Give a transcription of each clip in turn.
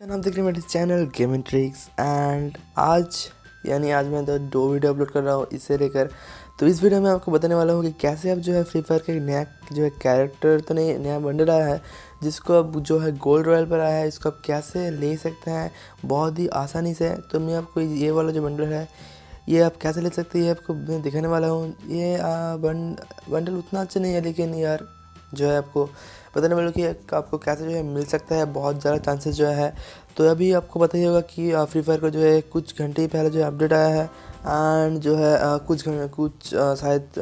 आप देख रहे हैं मेरे चैनल गेमिंग ट्रिक्स एंड आज मैं दो वीडियो अपलोड कर रहा हूँ इससे लेकर। तो इस वीडियो में आपको बताने वाला हूँ कि कैसे आप जो है फ्री फायर का एक नया जो है कैरेक्टर तो नहीं नया बंडल आया है जिसको अब जो है गोल्ड रॉयल पर आया है, इसको आप कैसे ले सकते हैं बहुत ही आसानी से। तो मैं आपको ये वाला जो बंडल है ये आप कैसे ले सकते हैं ये आपको मैं दिखाने वाला हूँ। ये बंडल उतना अच्छा नहीं है लेकिन यार जो है आपको बताने वाला हूँ कि आपको कैसे जो है मिल सकता है, बहुत ज़्यादा चांसेस जो है। तो अभी आपको पता ही होगा कि फ्री फायर का जो है कुछ घंटे ही पहले जो है अपडेट आया है एंड जो है कुछ शायद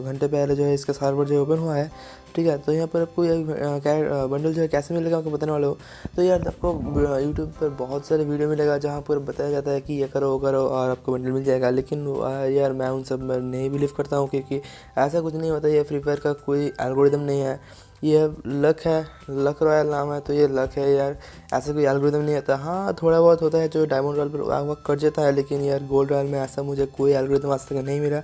घंटे पहले जो है इसका सर्वर जो है ओपन हुआ है। ठीक है, तो यहाँ पर आपको ये बंडल जो है कैसे मिलेगा आपको बताने वाला हूँ। तो यार आपको यूट्यूब पर बहुत सारे वीडियो मिलेगा जहाँ पर बताया जाता है कि ये करो वो करो और आपको बंडल मिल जाएगा, लेकिन यार मैं उन सब में नहीं बिलीव करता हूँ क्योंकि ऐसा कुछ नहीं होता। ये फ्री फायर का कोई एल्गोरिदम नहीं है, ये लक है, लक रॉयल नाम है तो ये लक है यार। ऐसा कोई एल्गोरिदम नहीं होता। हाँ थोड़ा बहुत होता है जो डायमंड रॉयल पर वर्क कर जाता है, लेकिन यार गोल्ड रॉयल में ऐसा मुझे कोई एल्गोरिदम आज तक नहीं मिला।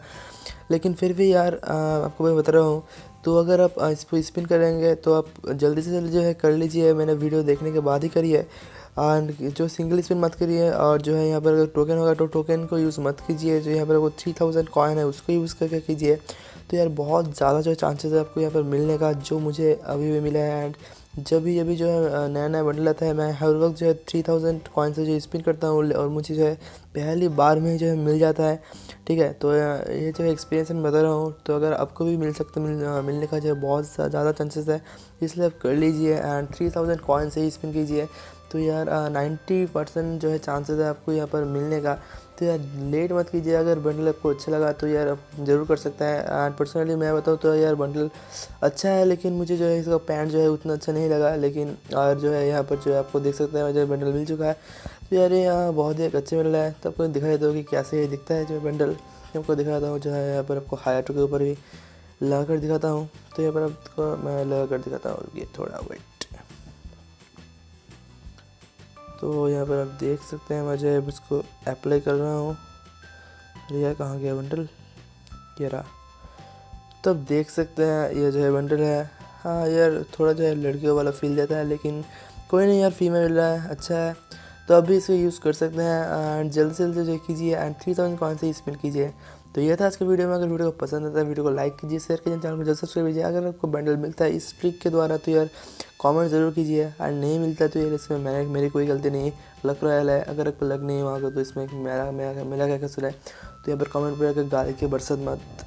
लेकिन फिर भी यार आपको मैं बता रहा हूँ, तो अगर आप इसको स्पिन करेंगे तो आप जल्दी से जल्दी जो है कर लीजिए। मैंने वीडियो देखने के बाद ही करिए एंड जो सिंगल स्पिन मत करिए। और जो है यहाँ पर अगर टोकन होगा तो टोकन को यूज़ मत कीजिए, जो यहाँ पर वो 3000 कॉइन है उसको यूज़ करके कीजिए। तो यार बहुत ज़्यादा जो चांसेस है आपको यहाँ पर मिलने का, जो मुझे अभी भी मिला है। एंड जब भी अभी जो है नया नया बंडल आता है मैं हर वक्त जो है 3000 कॉइन से जो स्पिन करता हूँ और मुझे जो है पहली बार में जो है मिल जाता है। ठीक है, तो ये जो एक्सपीरियंस मैं बता रहा हूँ, तो अगर आपको भी मिलने का जो है बहुत ज़्यादा चांसेस है, इसलिए आप कर लीजिए एंड 3000 कॉइन से ही स्पिन कीजिए। तो यार 90% जो है चांसेस है आपको यहाँ पर मिलने का। तो यार लेट मत कीजिए, अगर बंडल आपको अच्छा लगा तो यार आप ज़रूर कर सकते हैं। एंड पर्सनली मैं बताऊँ तो यार बंडल अच्छा है, लेकिन मुझे जो है इसका पैंट जो है उतना अच्छा नहीं लगा। लेकिन और जो है यहाँ पर जो है आपको देख सकते हैं मुझे बंडल मिल चुका है। तो यार ये यहाँ बहुत ही एक अच्छे मिल रहा है। तो आपको दिखा देता हूँ कि कैसे ये दिखता है जो बंडल। आपको दिखाता हूँ जो है यहाँ पर आपको हाईलाइटर के ऊपर भी लगा कर दिखाता हूँ। तो यहाँ पर आपको मैं लगा कर दिखाता हूँ, ये थोड़ा वेट। तो यहाँ पर आप देख सकते हैं मैं जो है इसको अप्लाई कर रहा हूँ। यार कहाँ गया बंडल, ये रहा। तो आप देख सकते हैं ये जो है बंडल है। हाँ यार थोड़ा जो है लड़कियों वाला फील देता है, लेकिन कोई नहीं यार, फीमेल मिल रहा है, अच्छा है। तो अभी इसको यूज़ कर सकते हैं एंड जल्द से जल्द जो कीजिए एंड 3000 कॉइन से स्पेंड कीजिए। तो ये था आज के वीडियो में। अगर वीडियो को पसंद आता है वीडियो को लाइक कीजिए, शेयर कीजिए, चैनल को जल्द सब्सक्राइब कीजिए। अगर आपको बंडल मिलता है इस ट्रिक के द्वारा तो यार कमेंट ज़रूर कीजिए, और नहीं मिलता है तो यार इसमें मेरी कोई गलती नहीं, लक रॉयल है। अगर आपको लक नहीं हुआ तो इसमें मेरा क्या कसूर है। तो यहाँ पर कमेंट पर आकर गाली की बरसात मत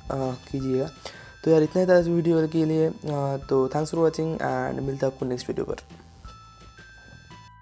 कीजिएगा। तो यार इतना ही था इस वीडियो के लिए। तो थैंक्स फॉर वॉचिंग एंड मिलता है आपको नेक्स्ट वीडियो पर।